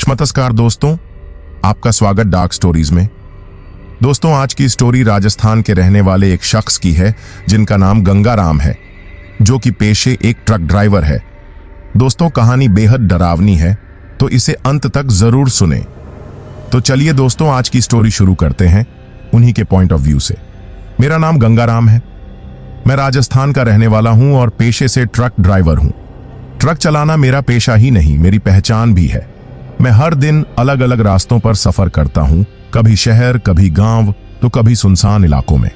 नमस्कार दोस्तों, आपका स्वागत डार्क स्टोरीज में। दोस्तों, आज की स्टोरी राजस्थान के रहने वाले एक शख्स की है जिनका नाम गंगाराम है, जो कि पेशे एक ट्रक ड्राइवर है। दोस्तों, कहानी बेहद डरावनी है, तो इसे अंत तक जरूर सुने। तो चलिए दोस्तों, आज की स्टोरी शुरू करते हैं उन्हीं के पॉइंट ऑफ व्यू से। मेरा नाम गंगाराम है। मैं राजस्थान का रहने वाला हूं और पेशे से ट्रक ड्राइवर हूं। ट्रक चलाना मेरा पेशा ही नहीं, मेरी पहचान भी है। मैं हर दिन अलग अलग रास्तों पर सफर करता हूं, कभी शहर, कभी गांव, तो कभी सुनसान इलाकों में।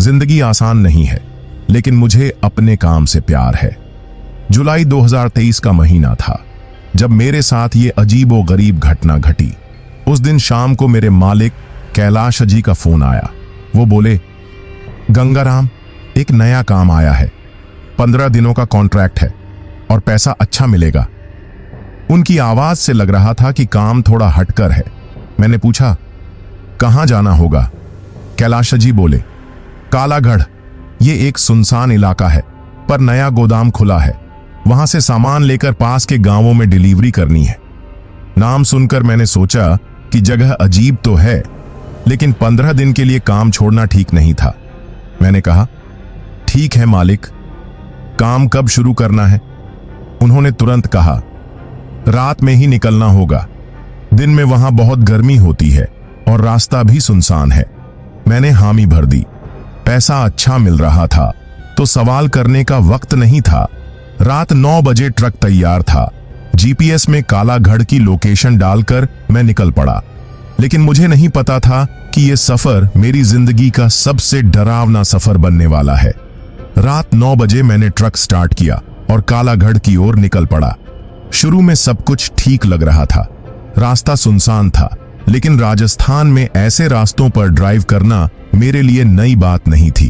जिंदगी आसान नहीं है, लेकिन मुझे अपने काम से प्यार है। जुलाई 2023 का महीना था जब मेरे साथ ये अजीबो गरीब घटना घटी। उस दिन शाम को मेरे मालिक कैलाश जी का फोन आया। वो बोले, गंगाराम, एक नया काम आया है, 15 दिनों का कॉन्ट्रैक्ट है और पैसा अच्छा मिलेगा। उनकी आवाज से लग रहा था कि काम थोड़ा हटकर है। मैंने पूछा, कहां जाना होगा? कैलाश जी बोले, कालागढ़। ये एक सुनसान इलाका है, पर नया गोदाम खुला है। वहां से सामान लेकर पास के गांवों में डिलीवरी करनी है। नाम सुनकर मैंने सोचा कि जगह अजीब तो है, लेकिन 15 दिन के लिए काम छोड़ना ठीक नहीं था। मैंने कहा, ठीक है मालिक, काम कब शुरू करना है? उन्होंने तुरंत कहा, रात में ही निकलना होगा। दिन में वहां बहुत गर्मी होती है और रास्ता भी सुनसान है। मैंने हामी भर दी। पैसा अच्छा मिल रहा था, तो सवाल करने का वक्त नहीं था। रात 9 बजे ट्रक तैयार था। जीपीएस में कालागढ़ की लोकेशन डालकर मैं निकल पड़ा। लेकिन मुझे नहीं पता था कि यह सफर मेरी जिंदगी का सबसे डरावना सफर बनने वाला है। रात 9 बजे मैंने ट्रक स्टार्ट किया और कालागढ़ की ओर निकल पड़ा। शुरू में सब कुछ ठीक लग रहा था। रास्ता सुनसान था, लेकिन राजस्थान में ऐसे रास्तों पर ड्राइव करना मेरे लिए नई बात नहीं थी।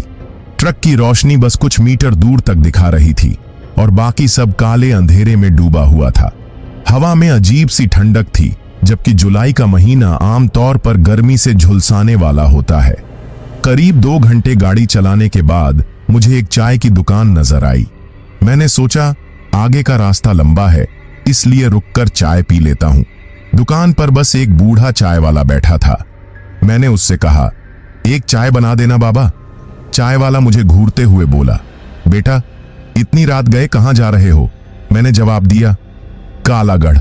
ट्रक की रोशनी बस कुछ मीटर दूर तक दिखा रही थी और बाकी सब काले अंधेरे में डूबा हुआ था। हवा में अजीब सी ठंडक थी, जबकि जुलाई का महीना आमतौर पर गर्मी से झुलसाने वाला होता है। करीब 2 घंटे गाड़ी चलाने के बाद मुझे एक चाय की दुकान नजर आई। मैंने सोचा, आगे का रास्ता लंबा है, इसलिए रुककर चाय पी लेता हूं। दुकान पर बस एक बूढ़ा चाय वाला बैठा था। मैंने उससे कहा, एक चाय बना देना बाबा। चाय वाला मुझे घूरते हुए बोला, बेटा, इतनी रात गए कहां जा रहे हो? मैंने जवाब दिया, कालागढ़।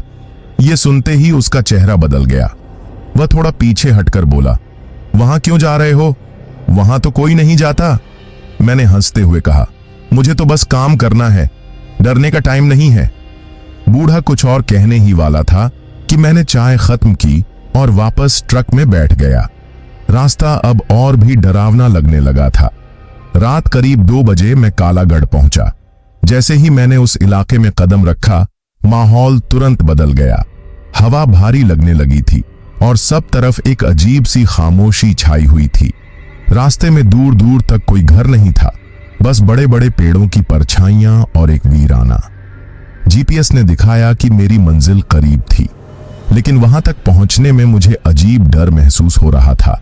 यह सुनते ही उसका चेहरा बदल गया। वह थोड़ा पीछे हटकर बोला, वहां क्यों जा रहे हो? वहां तो कोई नहीं जाता। मैंने हंसते हुए कहा, मुझे तो बस काम करना है, डरने का टाइम नहीं है। बूढ़ा कुछ और कहने ही वाला था कि मैंने चाय खत्म की और वापस ट्रक में बैठ गया। रास्ता अब और भी डरावना लगने लगा था। रात करीब 2 बजे मैं कालागढ़ पहुंचा। जैसे ही मैंने उस इलाके में कदम रखा, माहौल तुरंत बदल गया। हवा भारी लगने लगी थी और सब तरफ एक अजीब सी खामोशी छाई हुई थी। रास्ते में दूर दूर तक कोई घर नहीं था, बस बड़े बड़े पेड़ों की परछाइयां और एक वीराना। जीपीएस ने दिखाया कि मेरी मंजिल करीब थी, लेकिन वहां तक पहुंचने में मुझे अजीब डर महसूस हो रहा था।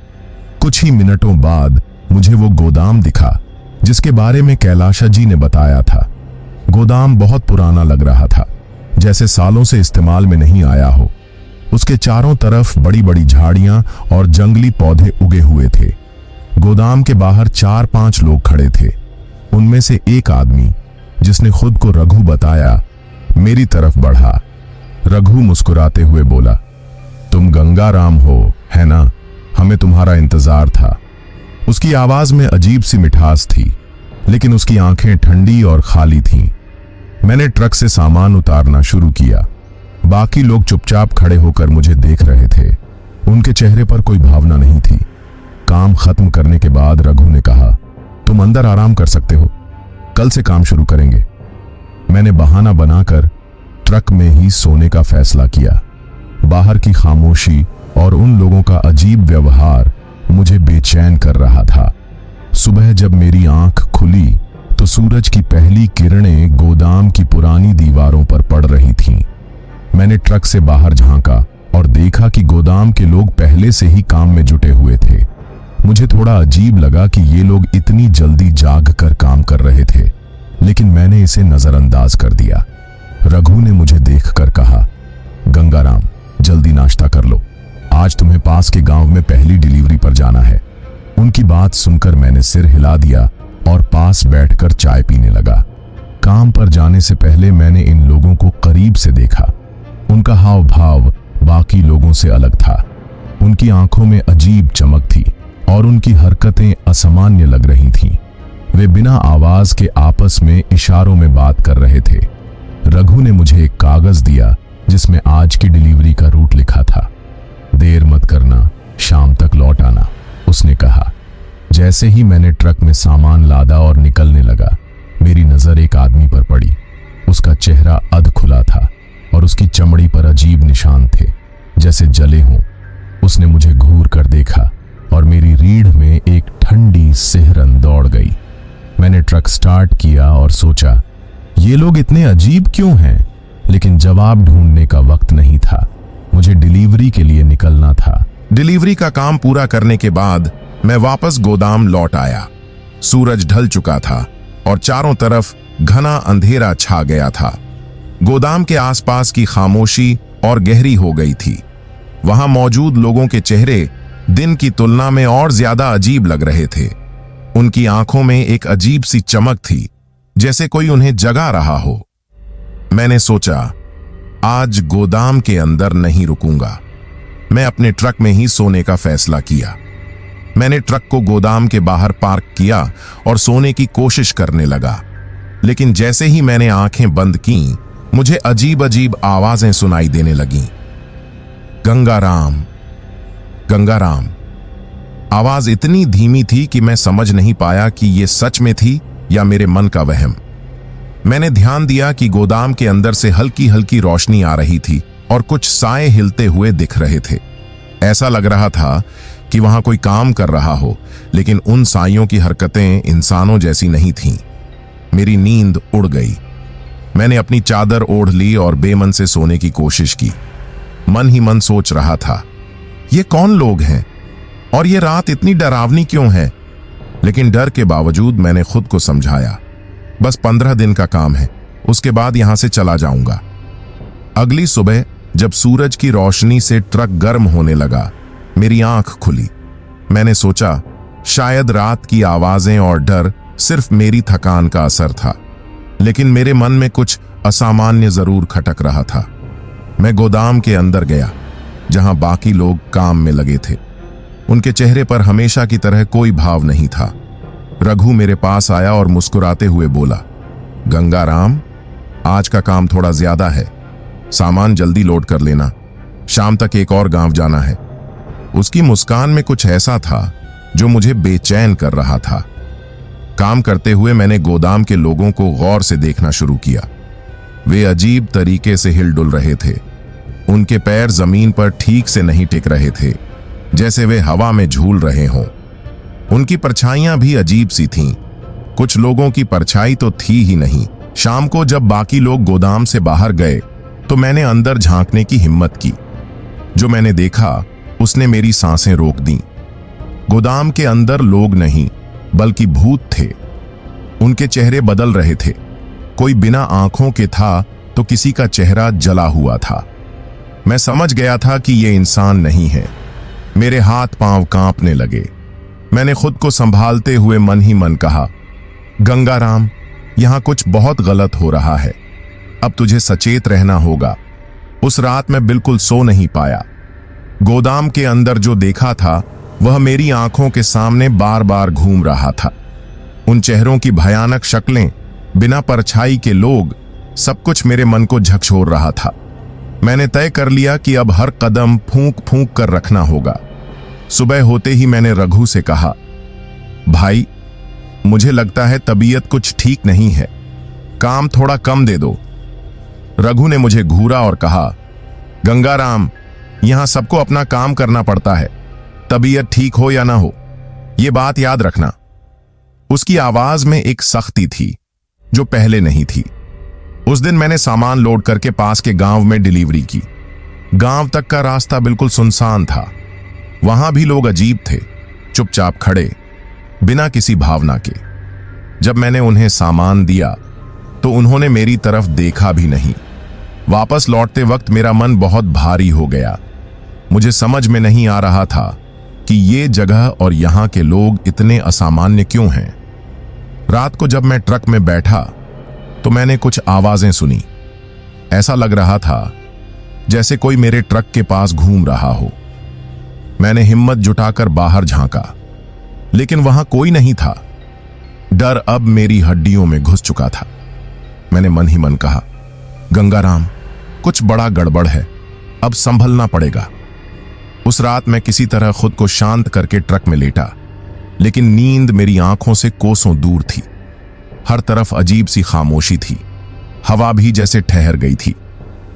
कुछ ही मिनटों बाद मुझे वो गोदाम दिखा जिसके बारे में कैलाश जी ने बताया था। गोदाम बहुत पुराना लग रहा था, जैसे सालों से इस्तेमाल में नहीं आया हो। उसके चारों तरफ बड़ी बड़ी झाड़ियां और जंगली पौधे उगे हुए थे। गोदाम के बाहर 4-5 लोग खड़े थे। उनमें से एक आदमी, जिसने खुद को रघु बताया, मेरी तरफ बढ़ा। रघु मुस्कुराते हुए बोला, तुम गंगाराम हो, है ना? हमें तुम्हारा इंतजार था। उसकी आवाज में अजीब सी मिठास थी, लेकिन उसकी आंखें ठंडी और खाली थीं। मैंने ट्रक से सामान उतारना शुरू किया। बाकी लोग चुपचाप खड़े होकर मुझे देख रहे थे। उनके चेहरे पर कोई भावना नहीं थी। काम खत्म करने के बाद रघु ने कहा, तुम अंदर आराम कर सकते हो, कल से काम शुरू करेंगे। मैंने बहाना बनाकर ट्रक में ही सोने का फैसला किया। बाहर की खामोशी और उन लोगों का अजीब व्यवहार मुझे बेचैन कर रहा था। सुबह जब मेरी आंख खुली तो सूरज की पहली किरणें गोदाम की पुरानी दीवारों पर पड़ रही थीं। मैंने ट्रक से बाहर झांका और देखा कि गोदाम के लोग पहले से ही काम में जुटे हुए थे। मुझे थोड़ा अजीब लगा कि ये लोग इतनी जल्दी जाग कर काम कर रहे थे, लेकिन मैंने इसे नजरअंदाज कर दिया। रघु ने मुझे देखकर कहा, गंगाराम, जल्दी ना नाश्ता कर लो, आज तुम्हें पास के गांव में पहली डिलीवरी पर जाना है। उनकी बात सुनकर मैंने सिर हिला दिया और पास बैठकर चाय पीने लगा। काम पर जाने से पहले मैंने इन लोगों को करीब से देखा। उनका हाव भाव बाकी लोगों से अलग था। उनकी आंखों में अजीब चमक थी और उनकी हरकतें असामान्य लग रही थीं। वे बिना आवाज के आपस में इशारों में बात कर रहे थे। रघु ने मुझे एक कागज दिया जिसमें आज की डिलीवरी का रूट लिखा था। देर मत करना, शाम तक लौट आना, उसने कहा। जैसे ही मैंने ट्रक में सामान लादा और निकलने लगा, मेरी नजर एक आदमी पर पड़ी। उसका चेहरा अध खुला था और उसकी चमड़ी पर अजीब निशान थे, जैसे जले हों। उसने मुझे घूर कर देखा और मेरी रीढ़ में एक ठंडी सिहरन दौड़ गई। मैंने ट्रक स्टार्ट किया और सोचा, ये लोग इतने अजीब क्यों हैं? लेकिन जवाब ढूंढने का वक्त नहीं था। मुझे डिलीवरी के लिए निकलना था। डिलीवरी का काम पूरा करने के बाद मैं वापस गोदाम लौट आया। सूरज ढल चुका था और चारों तरफ घना अंधेरा छा गया था। गोदाम के आसपास की खामोशी और गहरी हो गई थी। वहां मौजूद लोगों के चेहरे दिन की तुलना में और ज्यादा अजीब लग रहे थे। उनकी आंखों में एक अजीब सी चमक थी, जैसे कोई उन्हें जगा रहा हो। मैंने सोचा, आज गोदाम के अंदर नहीं रुकूंगा। मैं अपने ट्रक में ही सोने का फैसला किया। मैंने ट्रक को गोदाम के बाहर पार्क किया और सोने की कोशिश करने लगा। लेकिन जैसे ही मैंने आंखें बंद की, मुझे अजीब अजीब आवाजें सुनाई देने लगीं। गंगाराम, गंगाराम। आवाज इतनी धीमी थी कि मैं समझ नहीं पाया कि यह सच में थी या मेरे मन का वहम। मैंने ध्यान दिया कि गोदाम के अंदर से हल्की हल्की रोशनी आ रही थी और कुछ साए हिलते हुए दिख रहे थे। ऐसा लग रहा था कि वहां कोई काम कर रहा हो, लेकिन उन साइयों की हरकतें इंसानों जैसी नहीं थीं। मेरी नींद उड़ गई। मैंने अपनी चादर ओढ़ ली और बेमन से सोने की कोशिश की। मन ही मन सोच रहा था, ये कौन लोग हैं और ये रात इतनी डरावनी क्यों है? लेकिन डर के बावजूद मैंने खुद को समझाया, बस 15 दिन का काम है, उसके बाद यहां से चला जाऊंगा। अगली सुबह जब सूरज की रोशनी से ट्रक गर्म होने लगा, मेरी आंख खुली। मैंने सोचा, शायद रात की आवाजें और डर सिर्फ मेरी थकान का असर था, लेकिन मेरे मन में कुछ असामान्य जरूर खटक रहा था। मैं गोदाम के अंदर गया, जहां बाकी लोग काम में लगे थे। उनके चेहरे पर हमेशा की तरह कोई भाव नहीं था। रघु मेरे पास आया और मुस्कुराते हुए बोला, गंगाराम, आज का काम थोड़ा ज्यादा है, सामान जल्दी लोड कर लेना, शाम तक एक और गांव जाना है। उसकी मुस्कान में कुछ ऐसा था जो मुझे बेचैन कर रहा था। काम करते हुए मैंने गोदाम के लोगों को गौर से देखना शुरू किया। वे अजीब तरीके से हिलडुल रहे थे। उनके पैर जमीन पर ठीक से नहीं टिक रहे थे, जैसे वे हवा में झूल रहे हों। उनकी परछाइयां भी अजीब सी थीं। कुछ लोगों की परछाई तो थी ही नहीं। शाम को जब बाकी लोग गोदाम से बाहर गए तो मैंने अंदर झांकने की हिम्मत की। जो मैंने देखा उसने मेरी सांसें रोक दी। गोदाम के अंदर लोग नहीं बल्कि भूत थे। उनके चेहरे बदल रहे थे। कोई बिना आंखों के था तो किसी का चेहरा जला हुआ था। मैं समझ गया था कि ये इंसान नहीं है। मेरे हाथ पांव कांपने लगे। मैंने खुद को संभालते हुए मन ही मन कहा, गंगाराम, यहां कुछ बहुत गलत हो रहा है। अब तुझे सचेत रहना होगा। उस रात मैं बिल्कुल सो नहीं पाया। गोदाम के अंदर जो देखा था वह मेरी आंखों के सामने बार बार घूम रहा था। उन चेहरों की भयानक शक्लें, बिना परछाई के लोग, सब कुछ मेरे मन को झकझोर रहा था। मैंने तय कर लिया कि अब हर कदम फूंक फूंक कर रखना होगा। सुबह होते ही मैंने रघु से कहा, भाई, मुझे लगता है तबीयत कुछ ठीक नहीं है, काम थोड़ा कम दे दो। रघु ने मुझे घूरा और कहा, गंगाराम, यहां सबको अपना काम करना पड़ता है, तबीयत ठीक हो या ना हो, यह बात याद रखना। उसकी आवाज में एक सख्ती थी जो पहले नहीं थी। उस दिन मैंने सामान लोड करके पास के गांव में डिलीवरी की। गांव तक का रास्ता बिल्कुल सुनसान था। वहां भी लोग अजीब थे, चुपचाप खड़े, बिना किसी भावना के। जब मैंने उन्हें सामान दिया तो उन्होंने मेरी तरफ देखा भी नहीं। वापस लौटते वक्त मेरा मन बहुत भारी हो गया। मुझे समझ में नहीं आ रहा था कि ये जगह और यहां के लोग इतने असामान्य क्यों हैं। रात को जब मैं ट्रक में बैठा तो मैंने कुछ आवाजें सुनी। ऐसा लग रहा था जैसे कोई मेरे ट्रक के पास घूम रहा हो। मैंने हिम्मत जुटाकर बाहर झांका, लेकिन वहां कोई नहीं था। डर अब मेरी हड्डियों में घुस चुका था। मैंने मन ही मन कहा, गंगाराम, कुछ बड़ा गड़बड़ है, अब संभलना पड़ेगा। उस रात मैं किसी तरह खुद को शांत करके ट्रक में लेटा, लेकिन नींद मेरी आंखों से कोसों दूर थी। हर तरफ अजीब सी खामोशी थी, हवा भी जैसे ठहर गई थी।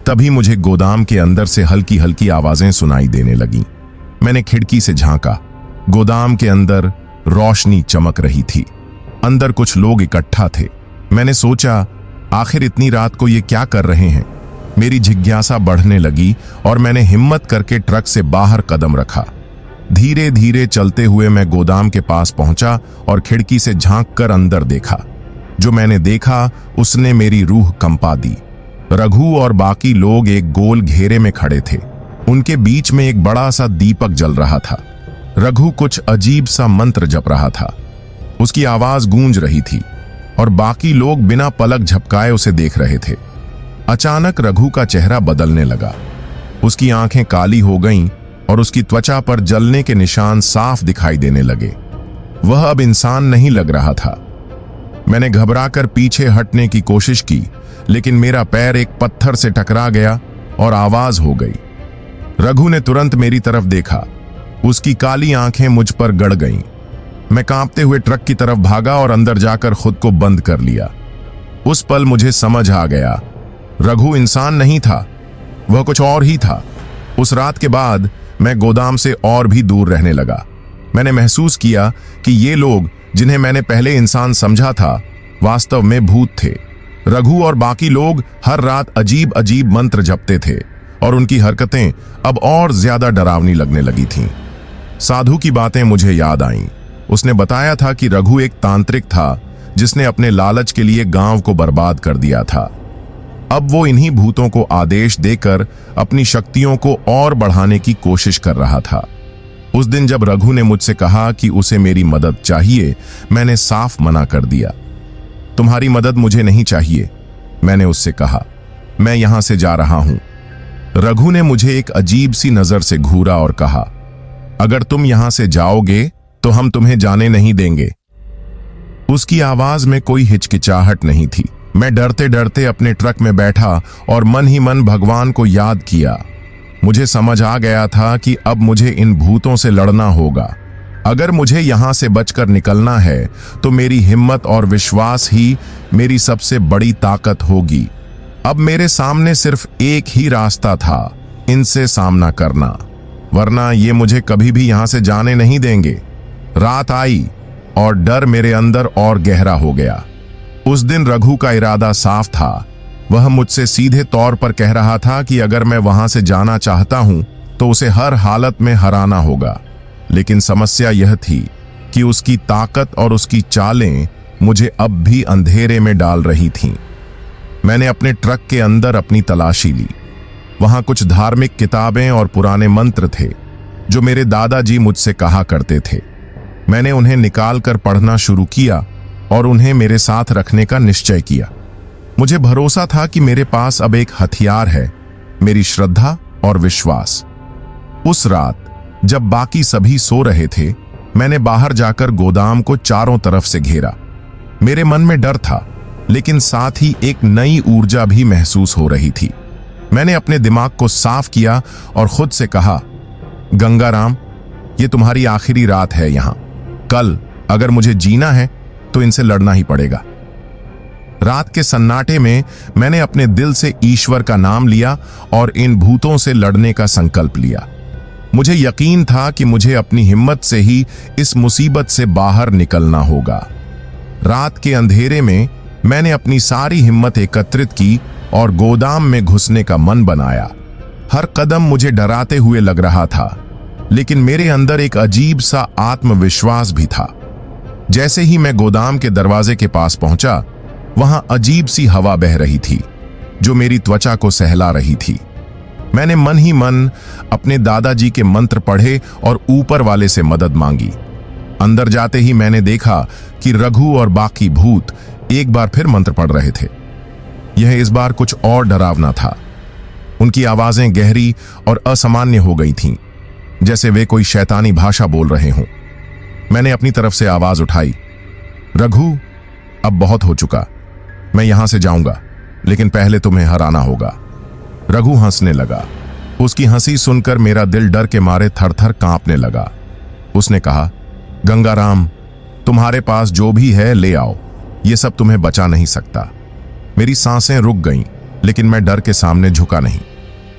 तभी मुझे गोदाम के अंदर से हल्की हल्की आवाजें सुनाई देने लगीं। मैंने खिड़की से झांका। गोदाम के अंदर रोशनी चमक रही थी। अंदर कुछ लोग इकट्ठा थे। मैंने सोचा, आखिर इतनी रात को ये क्या कर रहे हैं। मेरी जिज्ञासा बढ़ने लगी और मैंने हिम्मत करके ट्रक से बाहर कदम रखा। धीरे धीरे चलते हुए मैं गोदाम के पास पहुंचा और खिड़की से झांककर अंदर देखा। जो मैंने देखा उसने मेरी रूह कंपा दी। रघु और बाकी लोग एक गोल घेरे में खड़े थे। उनके बीच में एक बड़ा सा दीपक जल रहा था। रघु कुछ अजीब सा मंत्र जप रहा था। उसकी आवाज गूंज रही थी और बाकी लोग बिना पलक झपकाए उसे देख रहे थे। अचानक रघु का चेहरा बदलने लगा। उसकी आंखें काली हो गईं और उसकी त्वचा पर जलने के निशान साफ दिखाई देने लगे। वह अब इंसान नहीं लग रहा था। मैंने घबराकर पीछे हटने की कोशिश की, लेकिन मेरा पैर एक पत्थर से टकरा गया और आवाज हो गई। रघु ने तुरंत मेरी तरफ देखा। उसकी काली आंखें मुझ पर गड़ गईं। मैं कांपते हुए ट्रक की तरफ भागा और अंदर जाकर खुद को बंद कर लिया। उस पल मुझे समझ आ गया, रघु इंसान नहीं था, वह कुछ और ही था। उस रात के बाद मैं गोदाम से और भी दूर रहने लगा। मैंने महसूस किया कि ये लोग, जिन्हें मैंने पहले इंसान समझा था, वास्तव में भूत थे। रघु और बाकी लोग हर रात अजीब अजीब मंत्र जपते थे और उनकी हरकतें अब और ज्यादा डरावनी लगने लगी थीं। साधु की बातें मुझे याद आईं। उसने बताया था कि रघु एक तांत्रिक था जिसने अपने लालच के लिए गांव को बर्बाद कर दिया था। अब वो इन्हीं भूतों को आदेश देकर अपनी शक्तियों को और बढ़ाने की कोशिश कर रहा था। उस दिन जब रघु ने मुझसे कहा कि उसे मेरी मदद चाहिए, मैंने साफ मना कर दिया। तुम्हारी मदद मुझे नहीं चाहिए, मैंने उससे कहा। मैं यहां से जा रहा हूं। रघु ने मुझे एक अजीब सी नजर से घूरा और कहा, अगर तुम यहां से जाओगे तो हम तुम्हें जाने नहीं देंगे। उसकी आवाज में कोई हिचकिचाहट नहीं थी। मैं डरते डरते अपने ट्रक में बैठा और मन ही मन भगवान को याद किया। मुझे समझ आ गया था कि अब मुझे इन भूतों से लड़ना होगा। अगर मुझे यहां से बचकर निकलना है तो मेरी हिम्मत और विश्वास ही मेरी सबसे बड़ी ताकत होगी। अब मेरे सामने सिर्फ एक ही रास्ता था, इनसे सामना करना, वरना ये मुझे कभी भी यहां से जाने नहीं देंगे। रात आई और डर मेरे अंदर और गहरा हो गया। उस दिन रघु का इरादा साफ था। वह मुझसे सीधे तौर पर कह रहा था कि अगर मैं वहां से जाना चाहता हूं तो उसे हर हालत में हराना होगा। लेकिन समस्या यह थी कि उसकी ताकत और उसकी चालें मुझे अब भी अंधेरे में डाल रही थीं। मैंने अपने ट्रक के अंदर अपनी तलाशी ली। वहां कुछ धार्मिक किताबें और पुराने मंत्र थे जो मेरे दादाजी मुझसे कहा करते थे। मैंने उन्हें निकालकर पढ़ना शुरू किया और उन्हें मेरे साथ रखने का निश्चय किया। मुझे भरोसा था कि मेरे पास अब एक हथियार है, मेरी श्रद्धा और विश्वास। उस रात जब बाकी सभी सो रहे थे, मैंने बाहर जाकर गोदाम को चारों तरफ से घेरा। मेरे मन में डर था, लेकिन साथ ही एक नई ऊर्जा भी महसूस हो रही थी। मैंने अपने दिमाग को साफ किया और खुद से कहा, गंगाराम, ये तुम्हारी आखिरी रात है यहां। कल अगर मुझे जीना है तो इनसे लड़ना ही पड़ेगा। रात के सन्नाटे में मैंने अपने दिल से ईश्वर का नाम लिया और इन भूतों से लड़ने का संकल्प लिया। मुझे यकीन था कि मुझे अपनी हिम्मत से ही इस मुसीबत से बाहर निकलना होगा। रात के अंधेरे में मैंने अपनी सारी हिम्मत एकत्रित की और गोदाम में घुसने का मन बनाया। हर कदम मुझे डराते हुए लग रहा था, लेकिन मेरे अंदर एक अजीब सा आत्मविश्वास भी था। जैसे ही मैं गोदाम के दरवाजे के पास पहुंचा, वहां अजीब सी हवा बह रही थी जो मेरी त्वचा को सहला रही थी। मैंने मन ही मन अपने दादाजी के मंत्र पढ़े और ऊपर वाले से मदद मांगी। अंदर जाते ही मैंने देखा कि रघु और बाकी भूत एक बार फिर मंत्र पढ़ रहे थे। यह इस बार कुछ और डरावना था। उनकी आवाजें गहरी और असामान्य हो गई थीं, जैसे वे कोई शैतानी भाषा बोल रहे हों। मैंने अपनी तरफ से आवाज उठाई, रघु, अब बहुत हो चुका। मैं यहां से जाऊंगा, लेकिन पहले तुम्हें हराना होगा। रघु हंसने लगा। उसकी हंसी सुनकर मेरा दिल डर के मारे थर-थर कांपने लगा। उसने कहा, गंगाराम, तुम्हारे पास जो भी है ले आओ, ये सब तुम्हें बचा नहीं सकता। मेरी सांसें रुक गईं, लेकिन मैं डर के सामने झुका नहीं।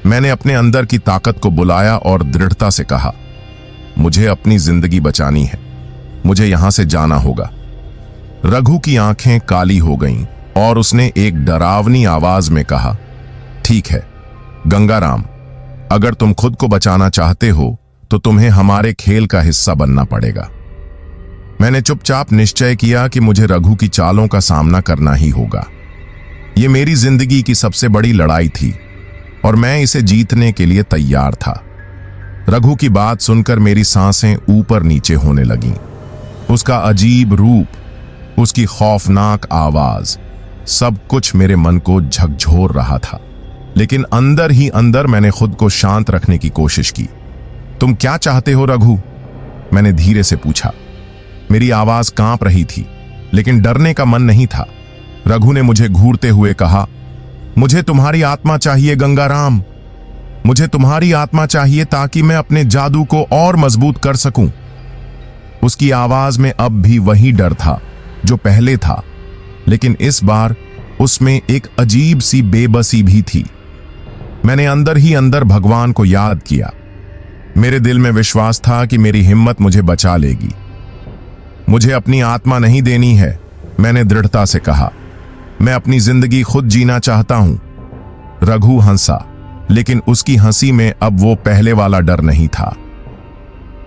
मैंने अपने अंदर की ताकत को बुलाया और दृढ़ता से कहा, मुझे अपनी जिंदगी बचानी है, मुझे यहां से जाना होगा। रघु की आंखें काली हो गईं और उसने एक डरावनी आवाज में कहा, ठीक है गंगाराम, अगर तुम खुद को बचाना चाहते हो तो तुम्हें हमारे खेल का हिस्सा बनना पड़ेगा। मैंने चुपचाप निश्चय किया कि मुझे रघु की चालों का सामना करना ही होगा। ये मेरी जिंदगी की सबसे बड़ी लड़ाई थी और मैं इसे जीतने के लिए तैयार था। रघु की बात सुनकर मेरी सांसें ऊपर नीचे होने लगीं। उसका अजीब रूप, उसकी खौफनाक आवाज, सब कुछ मेरे मन को झकझोर रहा था। लेकिन अंदर ही अंदर मैंने खुद को शांत रखने की कोशिश की। तुम क्या चाहते हो रघु? मैंने धीरे से पूछा। मेरी आवाज कांप रही थी, लेकिन डरने का मन नहीं था। रघु ने मुझे घूरते हुए कहा, मुझे तुम्हारी आत्मा चाहिए गंगाराम, मुझे तुम्हारी आत्मा चाहिए ताकि मैं अपने जादू को और मजबूत कर सकूं। उसकी आवाज में अब भी वही डर था जो पहले था, लेकिन इस बार उसमें एक अजीब सी बेबसी भी थी। मैंने अंदर ही अंदर भगवान को याद किया। मेरे दिल में विश्वास था कि मेरी हिम्मत मुझे बचा लेगी। मुझे अपनी आत्मा नहीं देनी है, मैंने दृढ़ता से कहा। मैं अपनी जिंदगी खुद जीना चाहता हूं। रघु हंसा, लेकिन उसकी हंसी में अब वो पहले वाला डर नहीं था।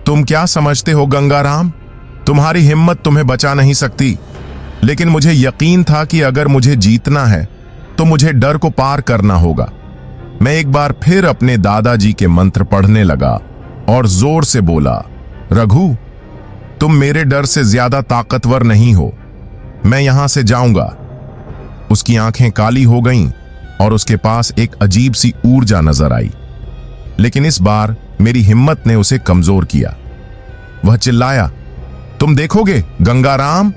तुम क्या समझते हो गंगाराम? तुम्हारी हिम्मत तुम्हें बचा नहीं सकती, लेकिन मुझे यकीन था कि अगर मुझे जीतना है तो मुझे डर को पार करना होगा। मैं एक बार फिर अपने दादाजी के मंत्र पढ़ने लगा और जोर से बोला, रघु, तुम मेरे डर से ज्यादा ताकतवर नहीं हो। मैं यहां से जाऊंगा। उसकी आंखें काली हो गईं और उसके पास एक अजीब सी ऊर्जा नजर आई, लेकिन इस बार मेरी हिम्मत ने उसे कमजोर किया। वह चिल्लाया, तुम देखोगे गंगाराम,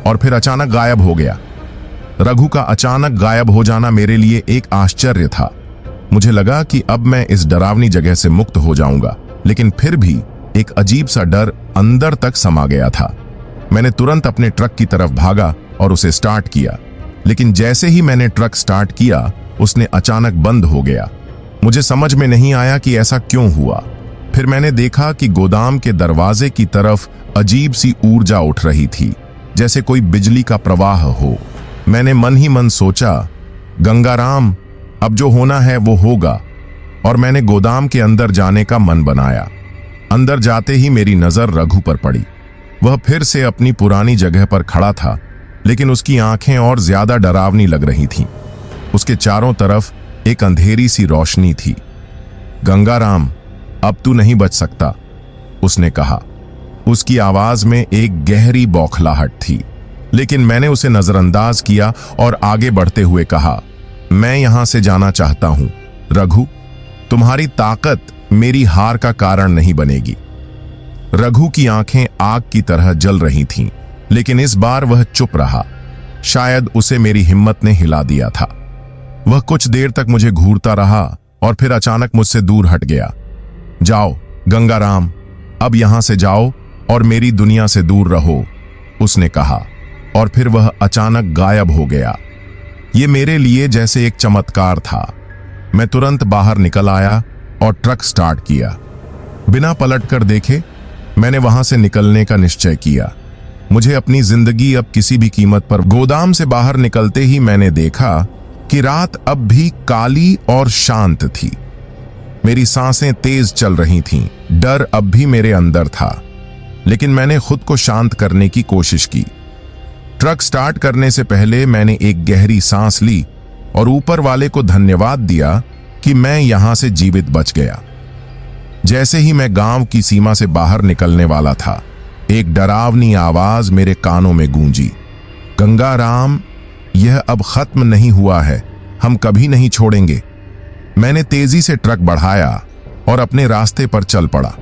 और फिर अचानक गायब हो गया। रघु का अचानक गायब हो जाना मेरे लिए एक आश्चर्य था। मुझे लगा कि अब मैं इस डरावनी जगह से मुक्त हो जाऊंगा, लेकिन फिर भी एक अजीब सा डर अंदर तक समा गया था। मैंने तुरंत अपने ट्रक की तरफ भागा और उसे स्टार्ट किया, लेकिन जैसे ही मैंने ट्रक स्टार्ट किया, उसने अचानक बंद हो गया। मुझे समझ में नहीं आया कि ऐसा क्यों हुआ। फिर मैंने देखा कि गोदाम के दरवाजे की तरफ अजीब सी ऊर्जा उठ रही थी, जैसे कोई बिजली का प्रवाह हो। मैंने मन ही मन सोचा, गंगाराम, अब जो होना है वो होगा, और मैंने गोदाम के अंदर जाने का मन बनाया। अंदर जाते ही मेरी नजर रघु पर पड़ी। वह फिर से अपनी पुरानी जगह पर खड़ा था, लेकिन उसकी आंखें और ज्यादा डरावनी लग रही थीं। उसके चारों तरफ एक अंधेरी सी रोशनी थी। गंगाराम, अब तू नहीं बच सकता, उसने कहा। उसकी आवाज में एक गहरी बौखलाहट थी, लेकिन मैंने उसे नजरअंदाज किया और आगे बढ़ते हुए कहा, मैं यहां से जाना चाहता हूं। रघु, तुम्हारी ताकत मेरी हार का कारण नहीं बनेगी। रघु की आंखें आग की तरह जल रही थीं, लेकिन इस बार वह चुप रहा। शायद उसे मेरी हिम्मत ने हिला दिया था। वह कुछ देर तक मुझे घूरता रहा और फिर अचानक मुझसे दूर हट गया। जाओ गंगाराम, अब यहां से जाओ और मेरी दुनिया से दूर रहो, उसने कहा, और फिर वह अचानक गायब हो गया। ये मेरे लिए जैसे एक चमत्कार था। मैं तुरंत बाहर निकल आया और ट्रक स्टार्ट किया। बिना पलटकर देखे मैंने वहां से निकलने का निश्चय किया। मुझे अपनी जिंदगी अब किसी भी कीमत पर। गोदाम से बाहर निकलते ही मैंने देखा कि रात अब भी काली और शांत थी। मेरी सांसें तेज चल रही थीं। डर अब भी मेरे अंदर था, लेकिन मैंने खुद को शांत करने की कोशिश की। ट्रक स्टार्ट करने से पहले मैंने एक गहरी सांस ली और ऊपर वाले को धन्यवाद दिया कि मैं यहां से जीवित बच गया। जैसे ही मैं गांव की सीमा से बाहर निकलने वाला था, एक डरावनी आवाज मेरे कानों में गूंजी, गंगाराम, यह अब खत्म नहीं हुआ है, हम कभी नहीं छोड़ेंगे। मैंने तेजी से ट्रक बढ़ाया और अपने रास्ते पर चल पड़ा।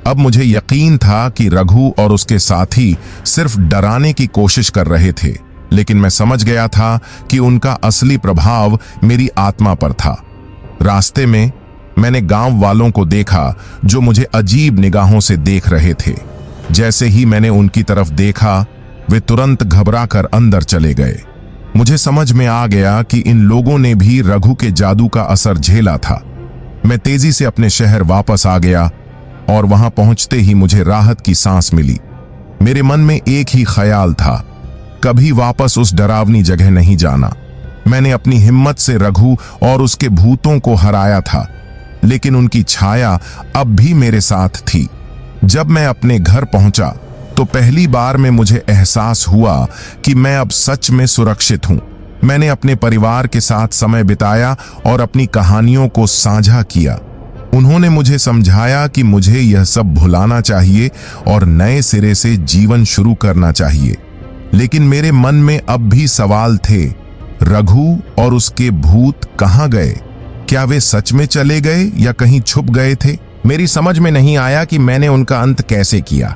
अब मुझे यकीन था कि रघु और उसके साथी सिर्फ डराने की कोशिश कर रहे थे, लेकिन मैं समझ गया था कि उनका असली प्रभाव मेरी आत्मा पर था। रास्ते में मैंने गांव वालों को देखा जो मुझे अजीब निगाहों से देख रहे थे। जैसे ही मैंने उनकी तरफ देखा, वे तुरंत घबराकर अंदर चले गए। मुझे समझ में आ गया कि इन लोगों ने भी रघु के जादू का असर झेला था। मैं तेजी से अपने शहर वापस आ गया और वहां पहुंचते ही मुझे राहत की सांस मिली। मेरे मन में एक ही ख्याल था, कभी वापस उस डरावनी जगह नहीं जाना। मैंने अपनी हिम्मत से रघु और उसके भूतों को हराया था, लेकिन उनकी छाया अब भी मेरे साथ थी। जब मैं अपने घर पहुंचा तो पहली बार में मुझे एहसास हुआ कि मैं अब सच में सुरक्षित हूं। मैंने अपने परिवार के साथ समय बिताया और अपनी कहानियों को साझा किया। उन्होंने मुझे समझाया कि मुझे यह सब भुलाना चाहिए और नए सिरे से जीवन शुरू करना चाहिए। लेकिन मेरे मन में अब भी सवाल थे, रघु और उसके भूत कहाँ गए? क्या वे सच में चले गए या कहीं छुप गए थे? मेरी समझ में नहीं आया कि मैंने उनका अंत कैसे किया।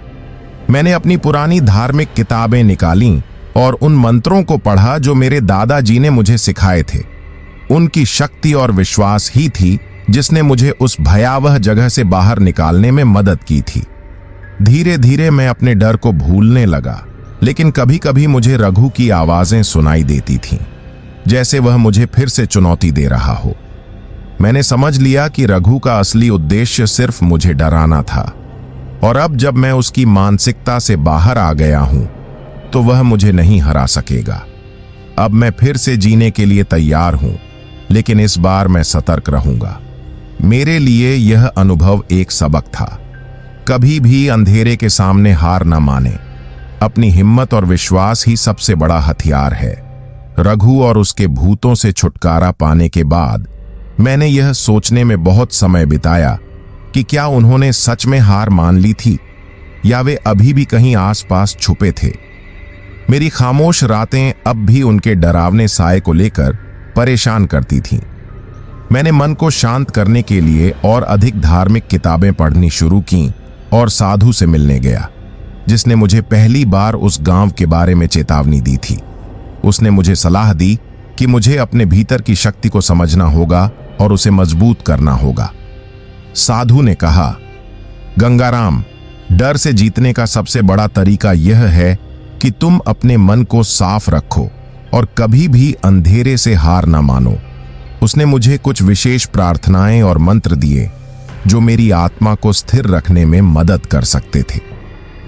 मैंने अपनी पुरानी धार्मिक किताबें निकालीं और उन मंत्रों को पढ़ा जो मेरे दादाजी ने मुझे सिखाए थे। उनकी शक्ति और विश्वास ही थी जिसने मुझे उस भयावह जगह से बाहर निकालने में मदद की थी। धीरे धीरे मैं अपने डर को भूलने लगा, लेकिन कभी कभी मुझे रघु की आवाजें सुनाई देती थीं, जैसे वह मुझे फिर से चुनौती दे रहा हो। मैंने समझ लिया कि रघु का असली उद्देश्य सिर्फ मुझे डराना था, और अब जब मैं उसकी मानसिकता से बाहर आ गया हूं, तो वह मुझे नहीं हरा सकेगा। अब मैं फिर से जीने के लिए तैयार हूं, लेकिन इस बार मैं सतर्क रहूंगा। मेरे लिए यह अनुभव एक सबक था, कभी भी अंधेरे के सामने हार न माने। अपनी हिम्मत और विश्वास ही सबसे बड़ा हथियार है। रघु और उसके भूतों से छुटकारा पाने के बाद मैंने यह सोचने में बहुत समय बिताया कि क्या उन्होंने सच में हार मान ली थी या वे अभी भी कहीं आसपास छुपे थे। मेरी खामोश रातें अब भी उनके डरावने साए को लेकर परेशान करती थीं। मैंने मन को शांत करने के लिए और अधिक धार्मिक किताबें पढ़नी शुरू की और साधु से मिलने गया, जिसने मुझे पहली बार उस गांव के बारे में चेतावनी दी थी। उसने मुझे सलाह दी कि मुझे अपने भीतर की शक्ति को समझना होगा और उसे मजबूत करना होगा। साधु ने कहा, गंगाराम, डर से जीतने का सबसे बड़ा तरीका यह है कि तुम अपने मन को साफ रखो और कभी भी अंधेरे से हार न मानो। उसने मुझे कुछ विशेष प्रार्थनाएं और मंत्र दिए जो मेरी आत्मा को स्थिर रखने में मदद कर सकते थे।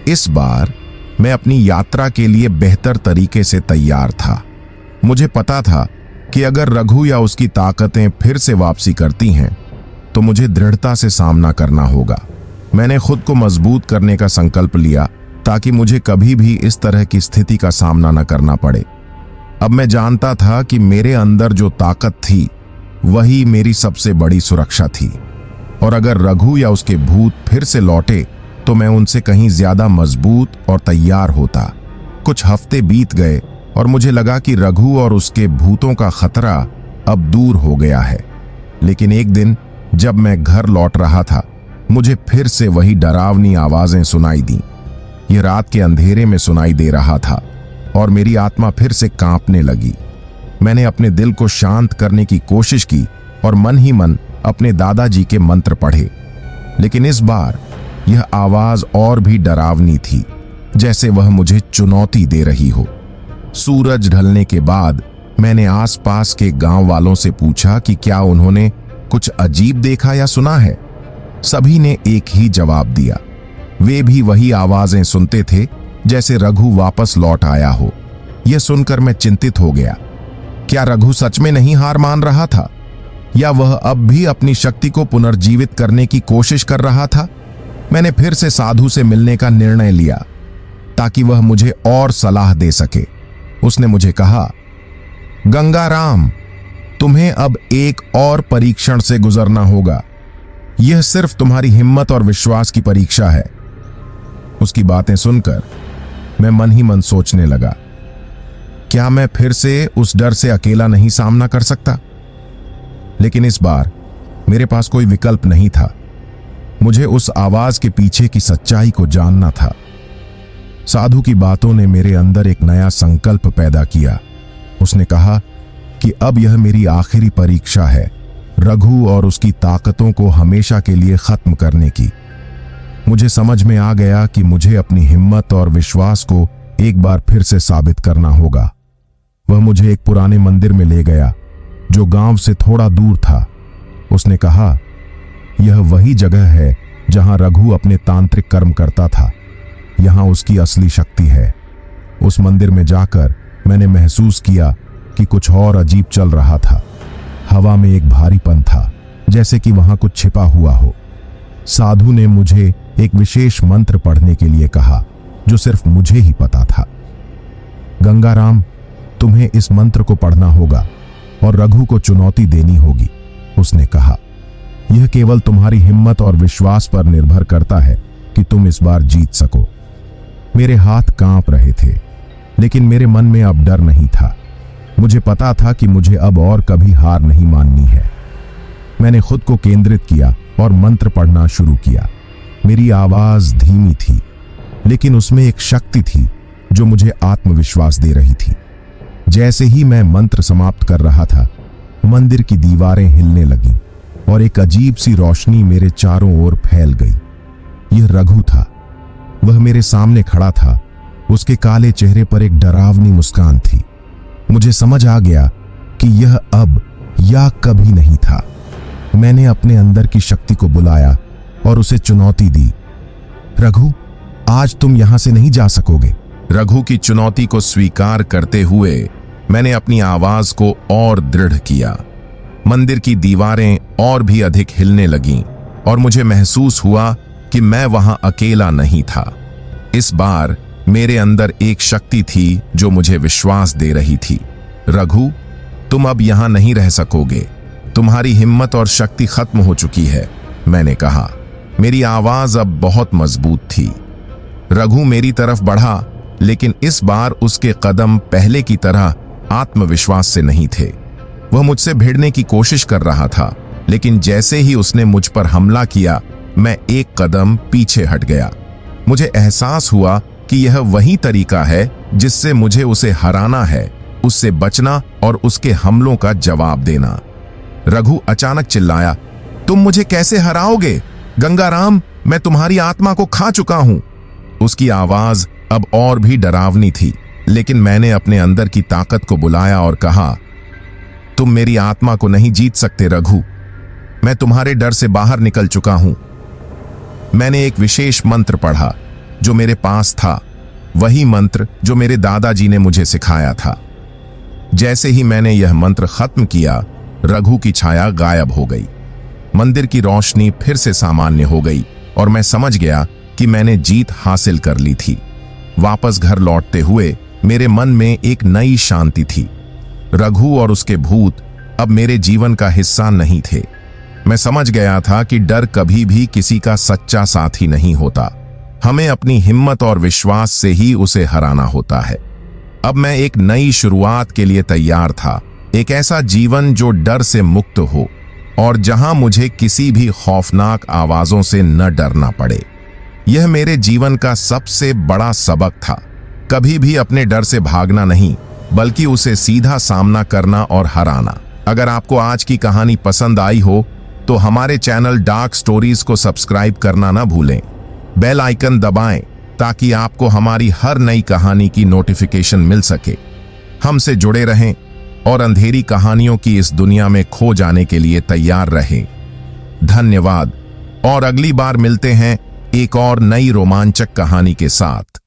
इस बार मैं अपनी यात्रा के लिए बेहतर तरीके से तैयार था। मुझे पता था कि अगर रघु या उसकी ताकतें फिर से वापसी करती हैं, तो मुझे दृढ़ता से सामना करना होगा। मैंने खुद को मजबूत करने का संकल्प लिया ताकि मुझे कभी भी इस तरह की स्थिति का सामना न करना पड़े। अब मैं जानता था कि मेरे अंदर जो ताकत थी वही मेरी सबसे बड़ी सुरक्षा थी, और अगर रघु या उसके भूत फिर से लौटे तो मैं उनसे कहीं ज्यादा मजबूत और तैयार होता। कुछ हफ्ते बीत गए और मुझे लगा कि रघु और उसके भूतों का खतरा अब दूर हो गया है। लेकिन एक दिन जब मैं घर लौट रहा था, मुझे फिर से वही डरावनी आवाजें सुनाई दी। यह रात के अंधेरे में सुनाई दे रहा था और मेरी आत्मा फिर से कांपने लगी। मैंने अपने दिल को शांत करने की कोशिश की और मन ही मन अपने दादाजी के मंत्र पढ़े, लेकिन इस बार यह आवाज और भी डरावनी थी, जैसे वह मुझे चुनौती दे रही हो। सूरज ढलने के बाद मैंने आसपास के गांव वालों से पूछा कि क्या उन्होंने कुछ अजीब देखा या सुना है। सभी ने एक ही जवाब दिया, वे भी वही आवाजें सुनते थे जैसे रघु वापस लौट आया हो। यह सुनकर मैं चिंतित हो गया। क्या रघु सच में नहीं हार मान रहा था, या वह अब भी अपनी शक्ति को पुनर्जीवित करने की कोशिश कर रहा था? मैंने फिर से साधु से मिलने का निर्णय लिया ताकि वह मुझे और सलाह दे सके। उसने मुझे कहा, गंगाराम, तुम्हें अब एक और परीक्षण से गुजरना होगा। यह सिर्फ तुम्हारी हिम्मत और विश्वास की परीक्षा है। उसकी बातें सुनकर मैं मन ही मन सोचने लगा, क्या मैं फिर से उस डर से अकेला नहीं सामना कर सकता? लेकिन इस बार मेरे पास कोई विकल्प नहीं था। मुझे उस आवाज के पीछे की सच्चाई को जानना था। साधु की बातों ने मेरे अंदर एक नया संकल्प पैदा किया। उसने कहा कि अब यह मेरी आखिरी परीक्षा है, रघु और उसकी ताकतों को हमेशा के लिए खत्म करने की। मुझे समझ में आ गया कि मुझे अपनी हिम्मत और विश्वास को एक बार फिर से साबित करना होगा। वह मुझे एक पुराने मंदिर में ले गया जो गांव से थोड़ा दूर था। उसने कहा, यह वही जगह है जहां रघु अपने तांत्रिक कर्म करता था। यहां उसकी असली शक्ति है। उस मंदिर में जाकर मैंने महसूस किया कि कुछ और अजीब चल रहा था। हवा में एक भारीपन था, जैसे कि वहां कुछ छिपा हुआ हो। साधु ने मुझे एक विशेष मंत्र पढ़ने के लिए कहा जो सिर्फ मुझे ही पता था। गंगाराम, तुम्हें इस मंत्र को पढ़ना होगा और रघु को चुनौती देनी होगी। उसने कहा, यह केवल तुम्हारी हिम्मत और विश्वास पर निर्भर करता है कि तुम इस बार जीत सको। मेरे हाथ कांप रहे थे, लेकिन मेरे मन में अब डर नहीं था। मुझे पता था कि मुझे अब और कभी हार नहीं माननी है। मैंने खुद को केंद्रित किया और मंत्र पढ़ना शुरू किया। मेरी आवाज धीमी थी, लेकिन उसमें एक शक्ति थी जो मुझे आत्मविश्वास दे रही थी। जैसे ही मैं मंत्र समाप्त कर रहा था, मंदिर की दीवारें हिलने लगीं और एक अजीब सी रोशनी मेरे चारों ओर फैल गई। यह रघु था। वह मेरे सामने खड़ा था। उसके काले चेहरे पर एक डरावनी मुस्कान थी। मुझे समझ आ गया कि यह अब या कभी नहीं था। मैंने अपने अंदर की शक्ति को बुलाया और उसे चुनौती दी। रघु, आज तुम यहां से नहीं जा सकोगे। रघु की चुनौती को स्वीकार करते हुए मैंने अपनी आवाज को और दृढ़ किया। मंदिर की दीवारें और भी अधिक हिलने लगीं और मुझे महसूस हुआ कि मैं वहां अकेला नहीं था। इस बार मेरे अंदर एक शक्ति थी जो मुझे विश्वास दे रही थी। रघु, तुम अब यहां नहीं रह सकोगे। तुम्हारी हिम्मत और शक्ति खत्म हो चुकी है, मैंने कहा। मेरी आवाज अब बहुत मजबूत थी। रघु मेरी तरफ बढ़ा, लेकिन इस बार उसके कदम पहले की तरह आत्मविश्वास से नहीं थे। वह मुझसे भिड़ने की कोशिश कर रहा था, लेकिन जैसे ही उसने मुझ पर हमला किया, मैं एक कदम पीछे हट गया। मुझे एहसास हुआ कि यह वही तरीका है जिससे मुझे उसे हराना है, उससे बचना और उसके हमलों का जवाब देना। रघु अचानक चिल्लाया, तुम मुझे कैसे हराओगे? गंगाराम, मैं तुम्हारी आत्मा को खा चुका हूं। उसकी आवाज अब और भी डरावनी थी, लेकिन मैंने अपने अंदर की ताकत को बुलाया और कहा, तुम मेरी आत्मा को नहीं जीत सकते रघु। मैं तुम्हारे डर से बाहर निकल चुका हूं। मैंने एक विशेष मंत्र पढ़ा जो मेरे पास था, वही मंत्र जो मेरे दादाजी ने मुझे सिखाया था। जैसे ही मैंने यह मंत्र खत्म किया, रघु की छाया गायब हो गई। मंदिर की रोशनी फिर से सामान्य हो गई और मैं समझ गया कि मैंने जीत हासिल कर ली थी। वापस घर लौटते हुए मेरे मन में एक नई शांति थी। रघु और उसके भूत अब मेरे जीवन का हिस्सा नहीं थे। मैं समझ गया था कि डर कभी भी किसी का सच्चा साथी नहीं होता। हमें अपनी हिम्मत और विश्वास से ही उसे हराना होता है। अब मैं एक नई शुरुआत के लिए तैयार था, एक ऐसा जीवन जो डर से मुक्त हो और जहां मुझे किसी भी खौफनाक आवाजों से न डरना पड़े। यह मेरे जीवन का सबसे बड़ा सबक था। कभी भी अपने डर से भागना नहीं, बल्कि उसे सीधा सामना करना और हराना। अगर आपको आज की कहानी पसंद आई हो तो हमारे चैनल डार्क स्टोरीज को सब्सक्राइब करना ना भूलें। बेल आइकन दबाएं ताकि आपको हमारी हर नई कहानी की नोटिफिकेशन मिल सके। हमसे जुड़े रहें और अंधेरी कहानियों की इस दुनिया में खो जाने के लिए तैयार रहें। धन्यवाद और अगली बार मिलते हैं एक और नई रोमांचक कहानी के साथ।